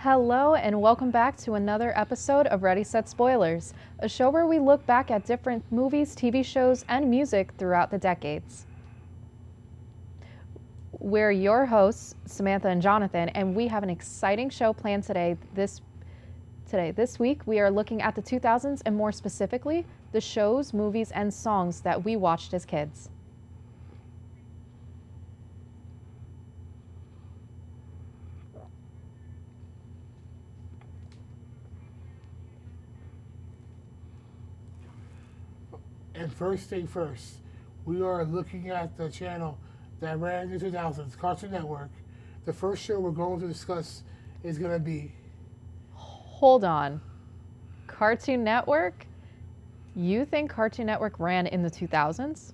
Hello and welcome back to another episode of Ready Set Spoilers, a show where we look back at different movies, TV shows, and music throughout the decades. We're your hosts, Samantha and Jonathan, and we have an exciting show planned today. This week, we are looking at the 2000s and more specifically, the shows, movies, and songs that we watched as kids. And first thing first, we are looking at the channel that ran in the 2000s, Cartoon Network. The first show we're going to discuss is going to be... Hold on. Cartoon Network? You think Cartoon Network ran in the 2000s?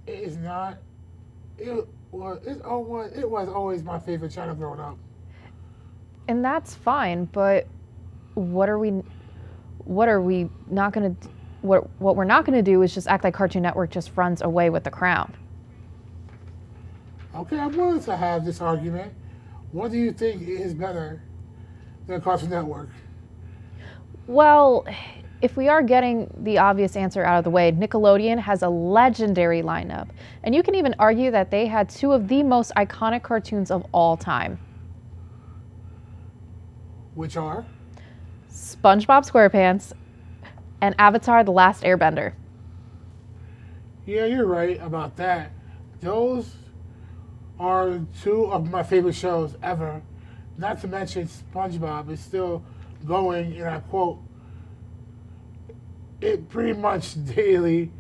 It is not... It was always my favorite channel growing up. And that's fine, but what we're not going to do is just act like Cartoon Network just runs away with the crown. Okay, I'm willing to have this argument. What do you think is better than Cartoon Network? Well, if we are getting the obvious answer out of the way, Nickelodeon has a legendary lineup. And you can even argue that they had two of the most iconic cartoons of all time. Which are? SpongeBob SquarePants and Avatar: The Last Airbender. Yeah, you're right about that. Those are two of my favorite shows ever. Not to mention SpongeBob is still going, and I quote, it pretty much daily.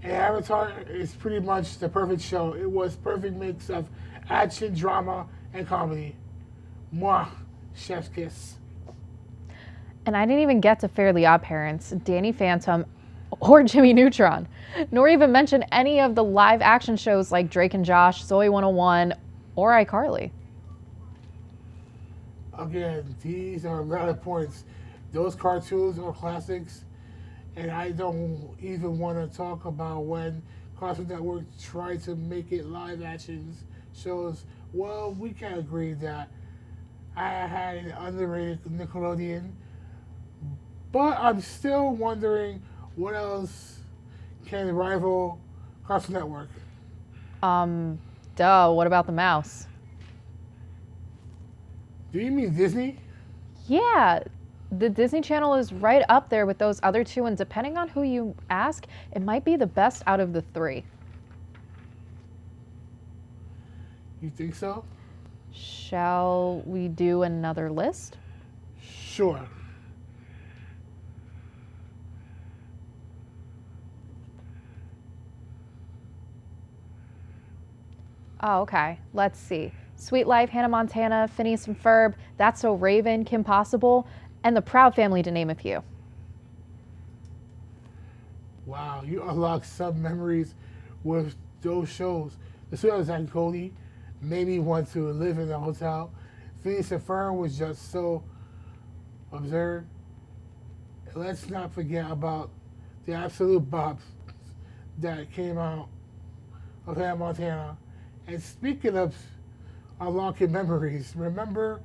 And Avatar is pretty much the perfect show. It was perfect mix of action, drama, and comedy. Mwah, chef's kiss. And I didn't even get to Fairly Odd Parents, Danny Phantom, or Jimmy Neutron, nor even mention any of the live action shows like Drake and Josh, Zoe 101, or iCarly. Again, these are valid points. Those cartoons are classics, and I don't even want to talk about when Cartoon Network tried to make it live action shows. Well, we can agree that I had an underrated Nickelodeon, but I'm still wondering what else can rival Cartoon Network. What about the mouse? Do you mean Disney? Yeah, the Disney Channel is right up there with those other two, and depending on who you ask, it might be the best out of the three. You think so? Shall we do another list? Sure. Oh, okay. Let's see. Sweet Life, Hannah Montana, Phineas and Ferb, That's So Raven, Kim Possible, and The Proud Family, to name a few. Wow, you unlocked some memories with those shows. The Sweet Life of Cody made me want to live in a hotel. Phineas and Ferb was just so absurd. Let's not forget about the absolute bops that came out of Hannah Montana. And speaking of unlocking memories, remember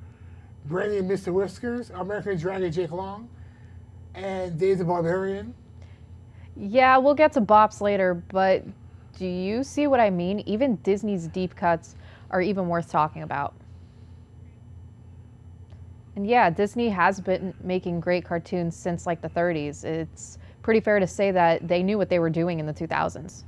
Brandy and Mr. Whiskers, American Dragon Jake Long, and Dave the Barbarian? Yeah, we'll get to bops later, but do you see what I mean? Even Disney's deep cuts are even worth talking about. And yeah, Disney has been making great cartoons since like the 30s. It's pretty fair to say that they knew what they were doing in the 2000s.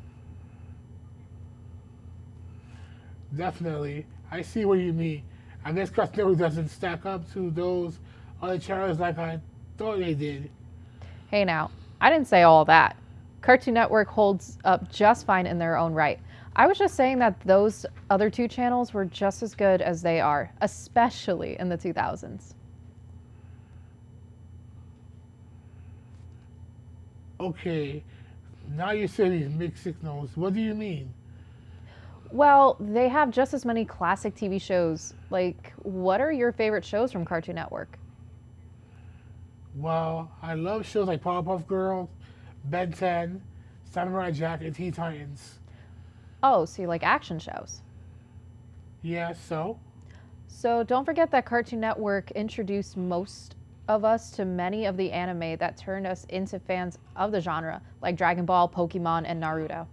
Definitely. I see what you mean. I guess Cartoon Network doesn't stack up to those other channels like I thought they did. Hey now, I didn't say all that. Cartoon Network holds up just fine in their own right. I was just saying that those other two channels were just as good as they are, especially in the 2000s. Okay, now you're saying these mixed signals. What do you mean? Well, they have just as many classic TV shows. Like, what are your favorite shows from Cartoon Network? Well, I love shows like Powerpuff Girls, Ben 10, Samurai Jack, and Teen Titans. Oh, so you like action shows? Yeah, so So don't forget that Cartoon Network introduced most of us to many of the anime that turned us into fans of the genre, like Dragon Ball, Pokemon, and Naruto.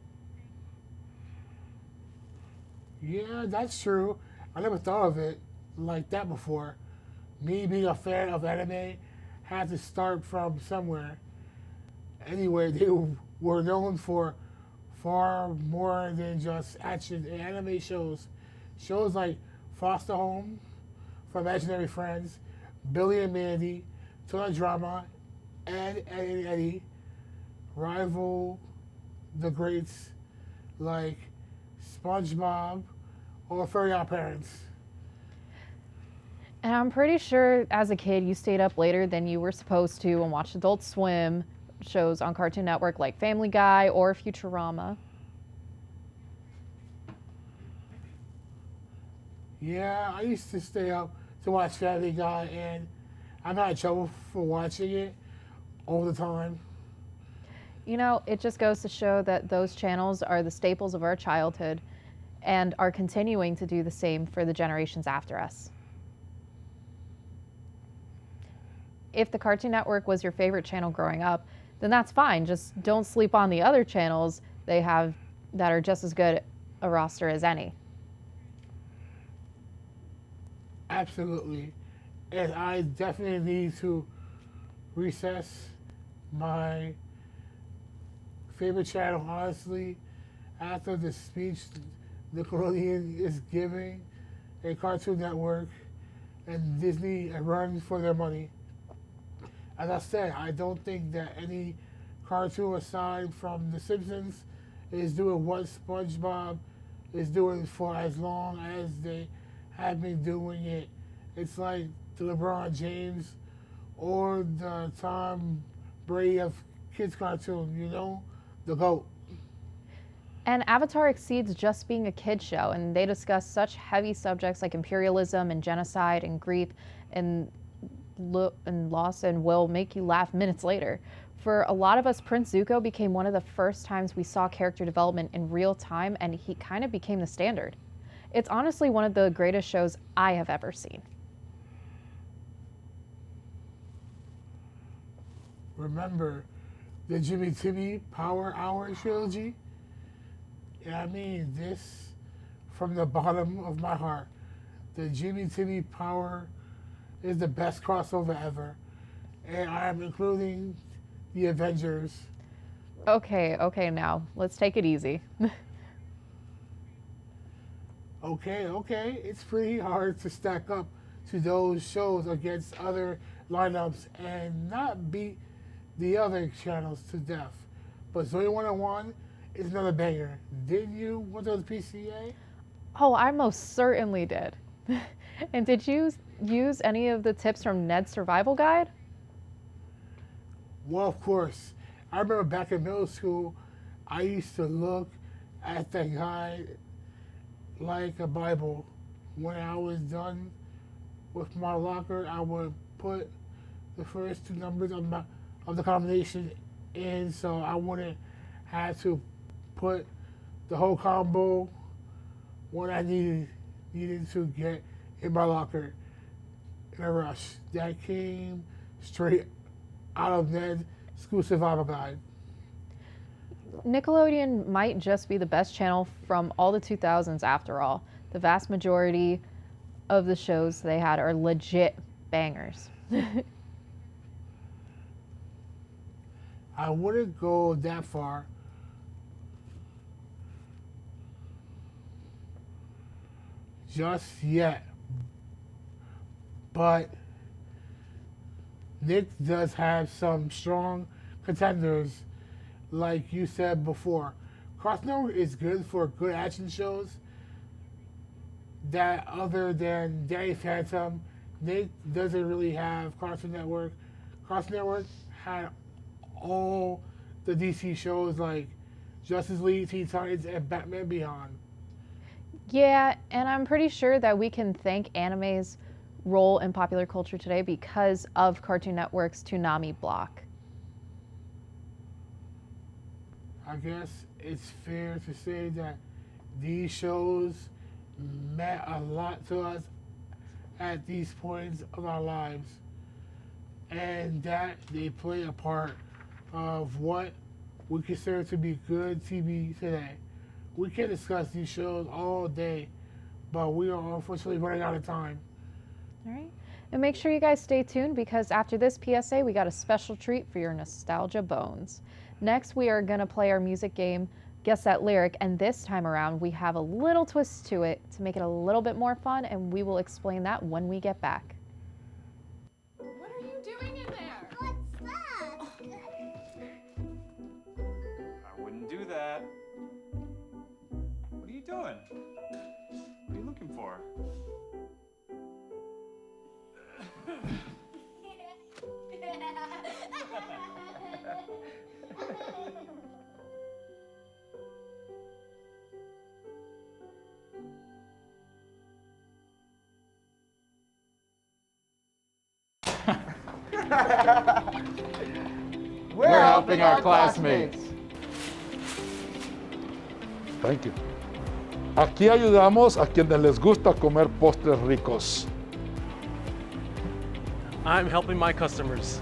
yeah, that's true. I never thought of it like that before. Me being a fan of anime had to start from somewhere. Anyway, they were known for far more than just action and anime shows. Shows like Foster Home for Imaginary Friends, Billy and Mandy, Total Drama, Ed and Eddie, rival the greats like SpongeBob or Fairy Odd Parents. And I'm pretty sure as a kid you stayed up later than you were supposed to and watched Adult Swim shows on Cartoon Network like Family Guy or Futurama. Yeah, I used to stay up to watch Family Guy, and I'm not in trouble for watching it all the time. You know, it just goes to show that those channels are the staples of our childhood and are continuing to do the same for the generations after us. If the Cartoon Network was your favorite channel growing up, then that's fine. Just don't sleep on the other channels they have that are just as good a roster as any. Absolutely. And I definitely need to recess my favorite channel, honestly, after the speech Nickelodeon is giving a Cartoon Network and Disney a run for their money. As I said, I don't think that any cartoon aside from The Simpsons is doing what SpongeBob is doing for as long as they have been doing it. It's like the LeBron James or the Tom Brady of kids cartoon, you know? The GOAT. And Avatar exceeds just being a kid show, and they discuss such heavy subjects like imperialism and genocide and grief and loss and will make you laugh minutes later. For a lot of us, Prince Zuko became one of the first times we saw character development in real time, and he kind of became the standard. It's honestly one of the greatest shows I have ever seen. Remember the Jimmy Timmy Power Hour trilogy? And I mean this from the bottom of my heart. The Jimmy Timmy Power is the best crossover ever. And I am including the Avengers. Okay, now let's take it easy. Okay. It's pretty hard to stack up to those shows against other lineups and not beat the other channels to death. But Zoe 101 is another banger. Did you want those PCA? Oh, I most certainly did. And did you use any of the tips from Ned's survival guide? Well, of course. I remember back in middle school, I used to look at that guide like a Bible. When I was done with my locker, I would put the first two numbers of the combination in, so I wouldn't have to put the whole combo when I needed to get in my locker in a rush. That came straight out of Ned's School Survival Guide. Nickelodeon might just be the best channel from all the 2000s after all. The vast majority of the shows they had are legit bangers. I wouldn't go that far. Just yet. But Nick does have some strong contenders, like you said before. Cartoon Network is good for good action shows that other than Danny Phantom, Nick doesn't really have Cartoon Network. Cartoon Network had all the DC shows like Justice League, Teen Titans, and Batman Beyond. Yeah, and I'm pretty sure that we can thank anime's role in popular culture today because of Cartoon Network's Toonami block. I guess it's fair to say that these shows meant a lot to us at these points of our lives, and that they play a part of what we consider to be good TV today. We can discuss these shows all day, but we are unfortunately running out of time. All right. And make sure you guys stay tuned because after this PSA, we got a special treat for your nostalgia bones. Next, we are going to play our music game, Guess That Lyric, and this time around, we have a little twist to it to make it a little bit more fun, and we will explain that when we get back. What are you doing in there? What's that? I wouldn't do that. What are you doing? What are you looking for? We're helping our classmates. Thank you. Aquí ayudamos a quienes les gusta comer postres ricos. I'm helping my customers.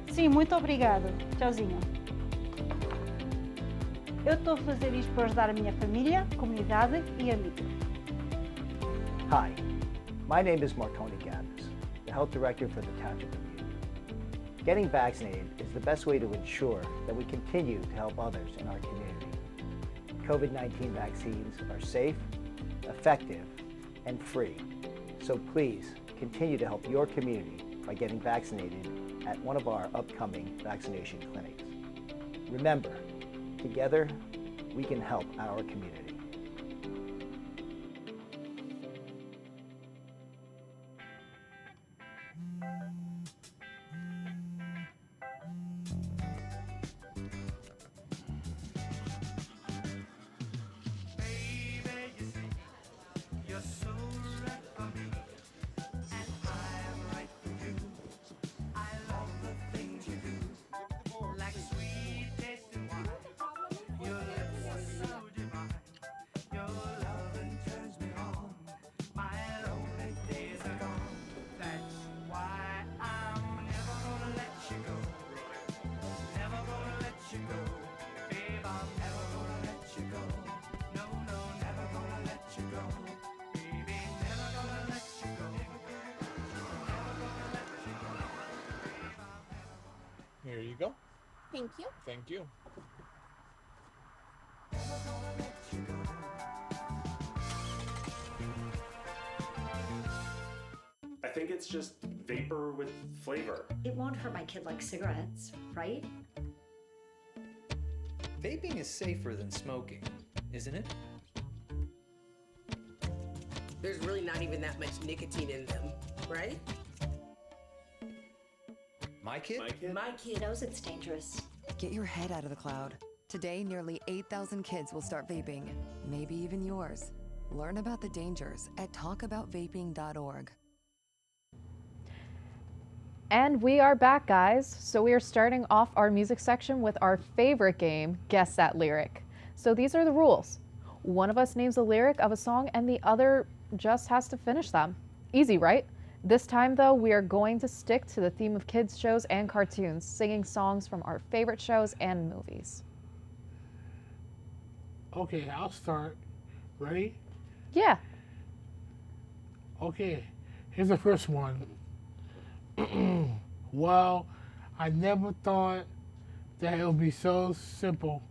Sim, muito obrigado. Tchauzinho. Eu estou a fazer isto para ajudar a minha família, comunidade e amigos. Hi, my name is Marconi Gathers, the health director for the Township Community. Getting vaccinated is the best way to ensure that we continue to help others in our community. COVID-19 vaccines are safe, effective, and free. So please continue to help your community by getting vaccinated at one of our upcoming vaccination clinics. Remember, together we can help our community. Here you go. Thank you. Thank you. I think it's just vapor with flavor. It won't hurt my kid like cigarettes, right? Vaping is safer than smoking, isn't it? There's really not even that much nicotine in them, right? My kid? My kid knows it's dangerous. Get your head out of the cloud. Today, nearly 8,000 kids will start vaping, maybe even yours. Learn about the dangers at talkaboutvaping.org. And we are back, guys. So we are starting off our music section with our favorite game, Guess That Lyric. So these are the rules. One of us names a lyric of a song and the other just has to finish them. Easy, right? This time, though, we are going to stick to the theme of kids' shows and cartoons, singing songs from our favorite shows and movies. Okay, I'll start. Ready? Yeah. Okay, here's the first one. Well, I never thought that it would be so simple.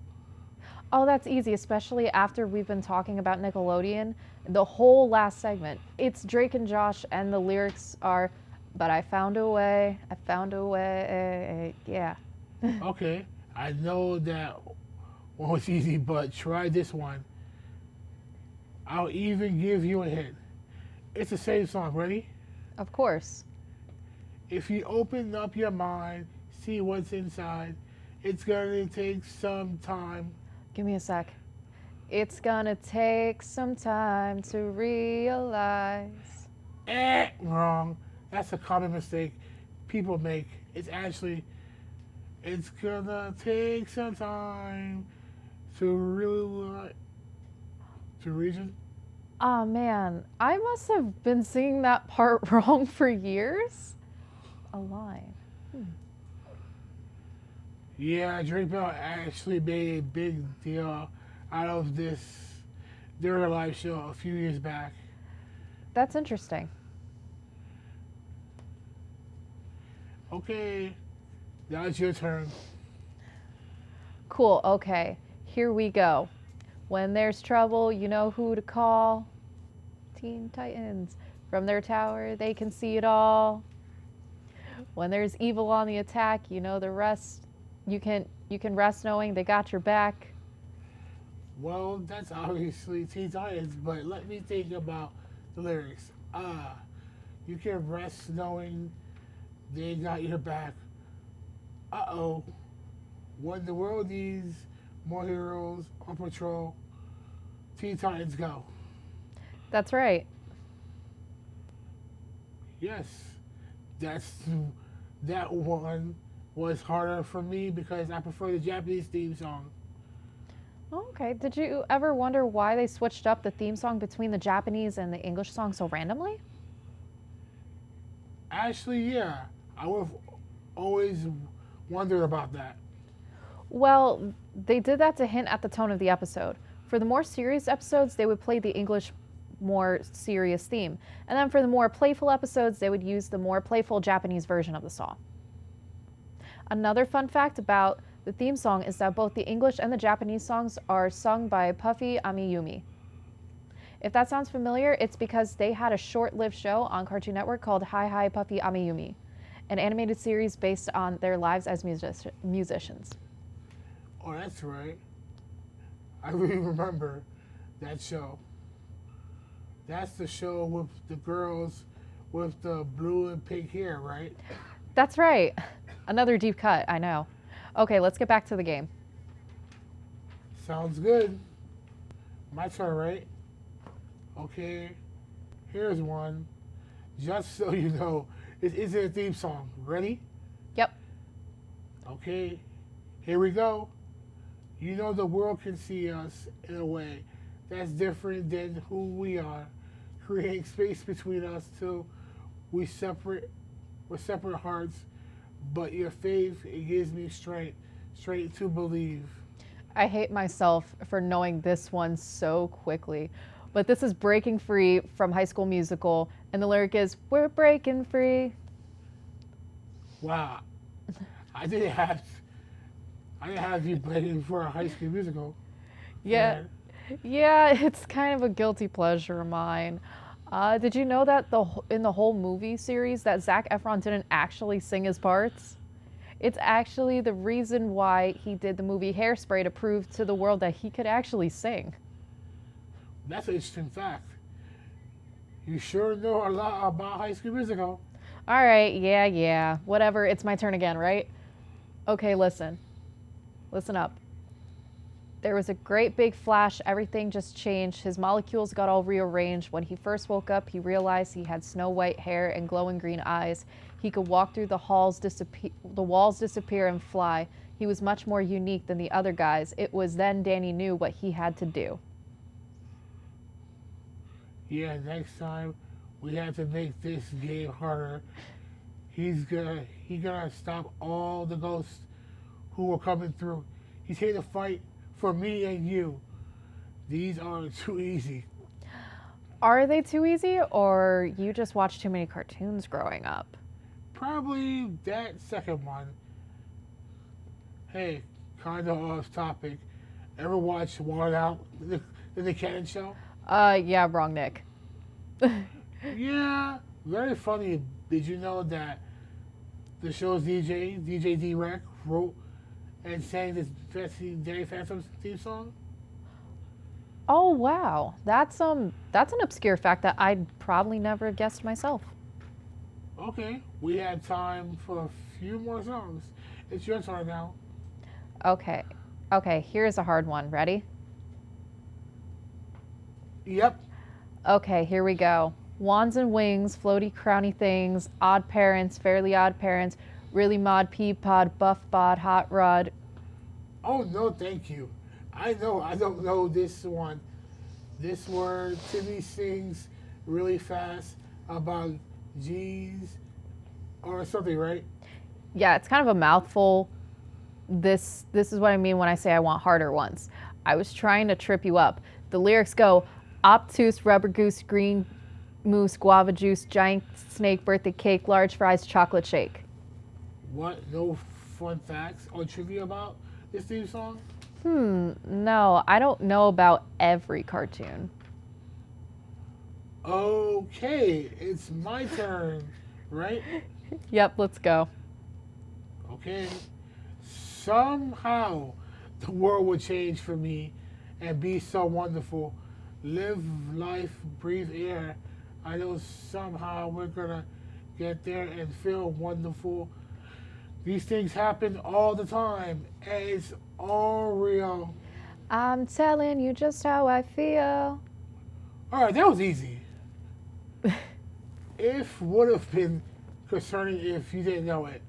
Oh, that's easy, especially after we've been talking about Nickelodeon. The whole last segment, it's Drake and Josh, and the lyrics are, but I found a way, yeah. Okay, I know that one was easy, but try this one. I'll even give you a hint. It's the same song, ready? Of course. If you open up your mind, see what's inside, it's gonna take some time. Give me a sec. It's gonna take some time to realize. Wrong. That's a common mistake people make. It's actually, it's gonna take some time to realize. To reason? Ah, man, I must have been singing that part wrong for years. A line. Yeah, Drake Bell actually made a big deal out of this during a live show a few years back. That's interesting. Okay, now it's your turn. Cool, okay. Here we go. When there's trouble, you know who to call. Teen Titans. From their tower, they can see it all. When there's evil on the attack, you know the rest. You can rest knowing they got your back. Well, that's obviously Teen Titans, but let me think about the lyrics. You can rest knowing they got your back. Uh-oh. When the world needs more heroes on patrol, Teen Titans go. That's right. Yes, that one was harder for me because I prefer the Japanese theme song. Okay, did you ever wonder why they switched up the theme song between the Japanese and the English song so randomly? Actually, yeah, I would have always wondered about that. Well, they did that to hint at the tone of the episode. For the more serious episodes, they would play the English more serious theme. And then for the more playful episodes, they would use the more playful Japanese version of the song. Another fun fact about the theme song is that both the English and the Japanese songs are sung by Puffy Amiyumi. If that sounds familiar, it's because they had a short-lived show on Cartoon Network called Hi Hi Puffy Amiyumi, an animated series based on their lives as musicians. Oh, that's right. I really remember that show. That's the show with the girls with the blue and pink hair, right? That's right. Another deep cut, I know. Okay, let's get back to the game. Sounds good. My turn, right? Okay, here's one. Just so you know, it isn't a theme song. Ready? Yep. Okay, here we go. You know the world can see us in a way that's different than who we are, creating space between us till we're separate hearts, but your faith, it gives me strength to believe. I hate myself for knowing this one so quickly, but this is Breaking Free from High School Musical, and the lyric is, "We're breaking free." Wow, I didn't have you playing for a High School Musical. Yeah, yeah, it's kind of a guilty pleasure of mine. Did you know that in the whole movie series that Zac Efron didn't actually sing his parts? It's actually the reason why he did the movie Hairspray, to prove to the world that he could actually sing. That's an interesting fact. You sure know a lot about High School Musical. All right, yeah, whatever. It's my turn again, right? Okay, listen up. There was a great big flash. Everything just changed. His molecules got all rearranged. When he first woke up, he realized he had snow white hair and glowing green eyes. He could walk through the walls disappear and fly. He was much more unique than the other guys. It was then Danny knew what he had to do. Yeah, next time we have to make this game harder. He's gonna stop all the ghosts who are coming through. He's here to fight for me and you. These are too easy. Are they too easy, or you just watched too many cartoons growing up? Probably that second one. Hey, kind of off topic. Ever watch Wild Out, the Cannon Show? Yeah, wrong Nick. Yeah, very funny. Did you know that the show's DJ D-Rec, wrote and sang this Danny Phantom theme song? Oh wow, that's an obscure fact that I'd probably never have guessed myself. Okay, we have time for a few more songs. It's your turn now. Okay, here's a hard one. Ready? Yep. Okay, here we go. Wands and wings, floaty crowny things, odd parents, fairly odd parents, really mod pea pod, buff bod, hot rod. Oh no, thank you. I know I don't know this one. this word. Timmy sings really fast about G's or something, right? Yeah, it's kind of a mouthful. This is what I mean when I say I want harder ones. I was trying to trip you up. The lyrics go, obtuse, rubber goose, green moose, guava juice, giant snake, birthday cake, large fries, chocolate shake. What? No fun facts or trivia about this theme song? No, I don't know about every cartoon. Okay, it's my turn, right? Yep, let's go. Okay. Somehow the world will change for me and be so wonderful. Live life, breathe air. I know somehow we're gonna get there and feel wonderful. These things happen all the time, and it's all real. I'm telling you just how I feel. All right, that was easy. If would have been concerning if you didn't know it.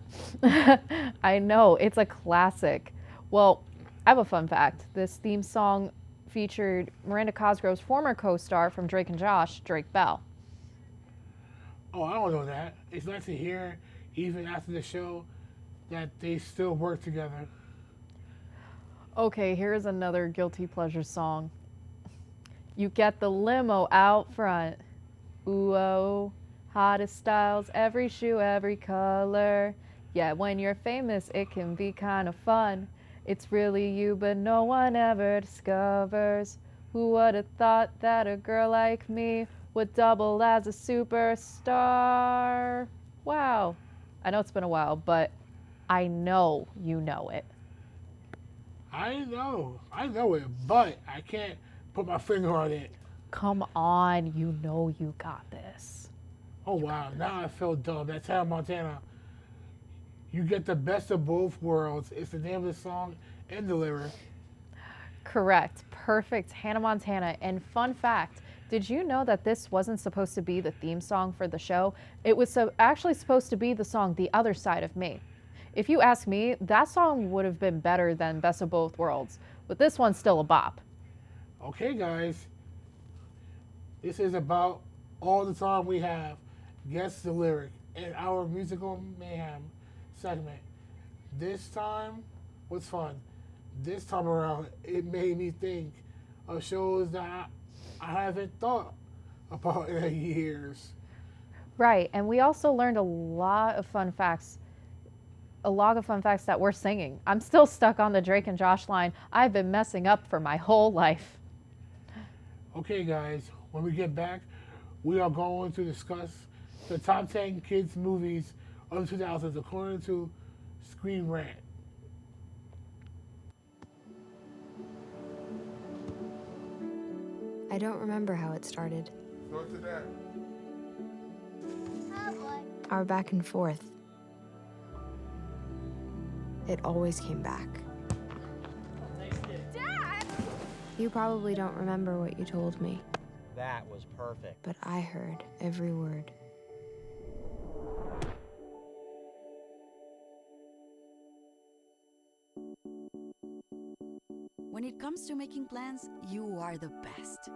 I know, it's a classic. Well, I have a fun fact. This theme song featured Miranda Cosgrove's former co-star from Drake and Josh, Drake Bell. Oh, I don't know that. It's nice to hear, even after the show, that they still work together. Okay, here's another guilty pleasure song. You get the limo out front. Ooh, oh, hottest styles, every shoe, every color. Yeah, when you're famous, it can be kind of fun. It's really you, but no one ever discovers. Who would have thought that a girl like me would double as a superstar? Wow. I know it's been a while, but I know you know it. I know it, but I can't put my finger on it. Come on, you know you got this. Oh wow, now I feel dumb. That's Hannah Montana. You get the best of both worlds. It's the name of the song and the lyric. Correct. Perfect. Hannah Montana. And fun fact, did you know that this wasn't supposed to be the theme song for the show? It was actually supposed to be the song The Other Side of Me. If you ask me, that song would have been better than Best of Both Worlds, but this one's still a bop. Okay, guys. This is about all the time we have. Guess the lyric in our musical mayhem segment. This time was fun. This time around, it made me think of shows that I haven't thought about in years. Right, and we also learned a lot of fun facts that we're singing. I'm still stuck on the Drake and Josh line. I've been messing up for my whole life. Okay, guys, when we get back, we are going to discuss the top 10 kids' movies of the 2000s according to Screen Rant. I don't remember how it started. Go to that. Our back and forth. It always came back. Dad! You probably don't remember what you told me, That was perfect. but I heard every word. When it comes to making plans, you are the best.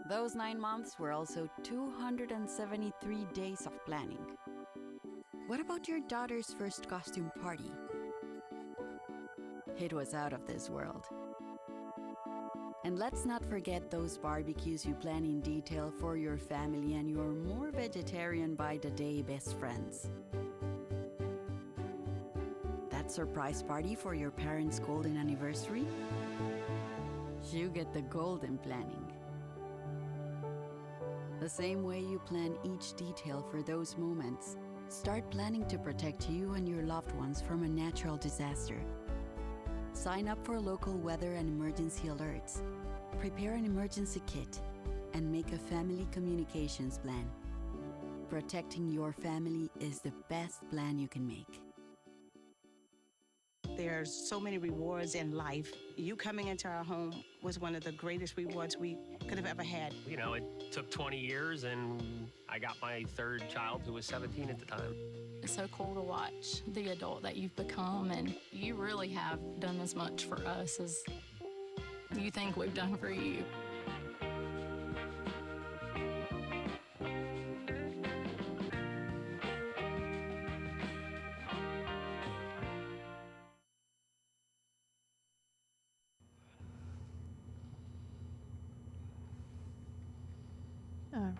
Those 9 months were also 273 days of planning. What about your daughter's first costume party? It was out of this world. And let's not forget those barbecues you plan in detail for your family and your more vegetarian by the day best friends. That surprise party for your parents' golden anniversary? You get the golden planning. The same way you plan each detail for those moments, start planning to protect you and your loved ones from a natural disaster. Sign up for local weather and emergency alerts. Prepare an emergency kit and make a family communications plan. Protecting your family is the best plan you can make. There's so many rewards in life. You coming into our home was one of the greatest rewards we could have ever had. You know, it took 20 years and I got my third child who was 17 at the time. It's so cool to watch the adult that you've become, and you really have done as much for us as you think we've done for you.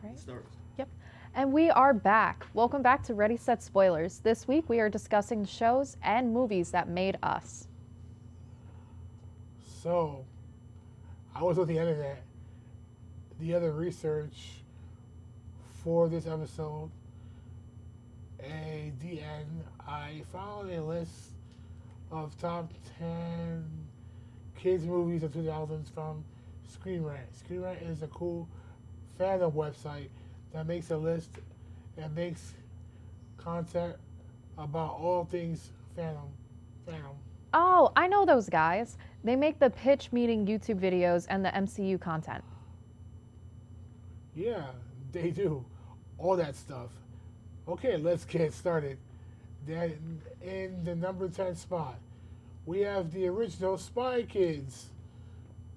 right. Starts. Yep. And we are back. Welcome back to Ready, Set, Spoilers. This week we are discussing shows and movies that made us. So, I was on the internet, the other research for this episode, I found a list of top 10 kids movies of 2000s from Screen Rant. Screen Rant is a cool fandom website that makes a list and makes content about all things fandom. Oh, I know those guys. They make the pitch meeting YouTube videos and the MCU content. Yeah, they do. All that stuff. Okay, let's get started. Then in the number 10 spot, we have the original Spy Kids.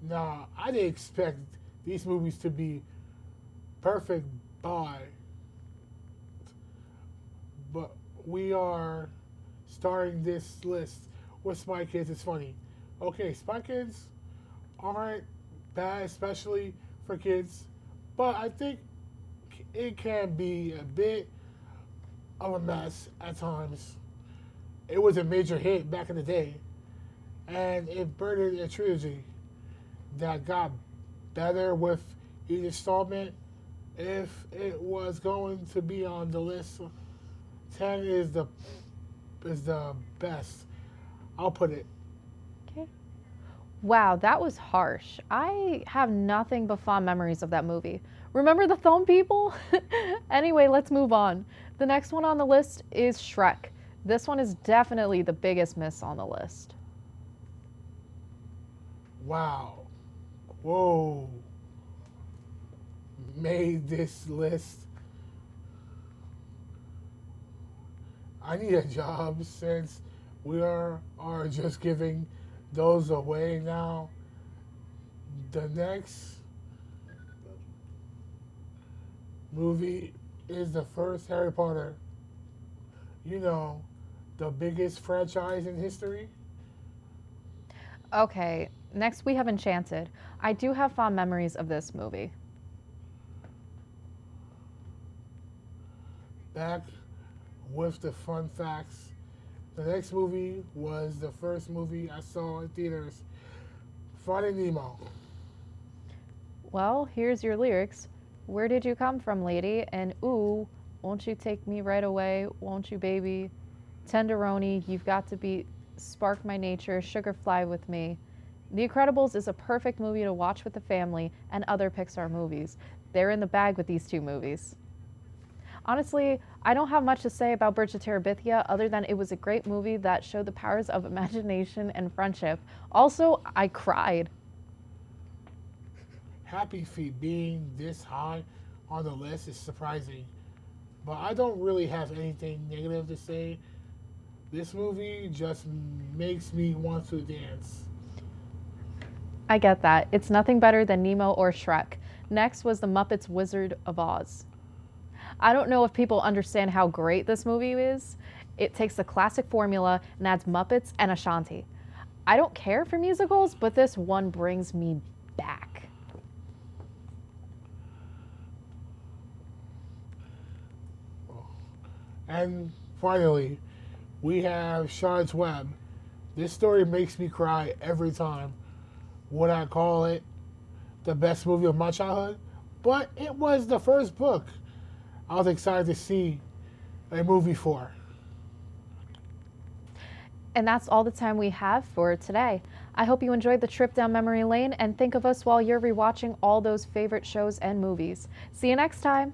Now, I didn't expect these movies to be perfect but we are starting this list with Spy Kids. It's funny. Okay, Spy Kids aren't bad, especially for kids, but I think it can be a bit of a mess at times. It was a major hit back in the day, and it birthed a trilogy that got better with each installment. If it was going to be on the list, 10 is the best. I'll put it. Okay. Wow, that was harsh. I have nothing but fond memories of that movie. Remember the thumb people? Anyway, let's move on. The next one on the list is Shrek. This one is definitely the biggest miss on the list. Wow. Whoa. Made this list. I need a job since we are just giving those away now. The next movie is the first Harry Potter. You know, the biggest franchise in history. Okay, next we have Enchanted. I do have fond memories of this movie. Back with the fun facts. The next movie was the first movie I saw in theaters, Finding Nemo. Well, here's your lyrics. Where did you come from, lady? And ooh, won't you take me right away? Won't you, baby? Tenderoni, you've got to be spark my nature, sugar fly with me. The Incredibles is a perfect movie to watch with the family and other Pixar movies. They're in the bag with these two movies. Honestly, I don't have much to say about Bridge to Terabithia other than it was a great movie that showed the powers of imagination and friendship. Also, I cried. Happy Feet being this high on the list is surprising, but I don't really have anything negative to say. This movie just makes me want to dance. I get that. It's nothing better than Nemo or Shrek. Next was the Muppets Wizard of Oz. I don't know if people understand how great this movie is. It takes the classic formula and adds Muppets and Ashanti. I don't care for musicals, but this one brings me back. And finally, we have Charlotte's Web. This story makes me cry every time. Would I call it the best movie of my childhood? But it was the first book I was excited to see a movie for. And that's all the time we have for today. I hope you enjoyed the trip down memory lane and think of us while you're rewatching all those favorite shows and movies. See you next time.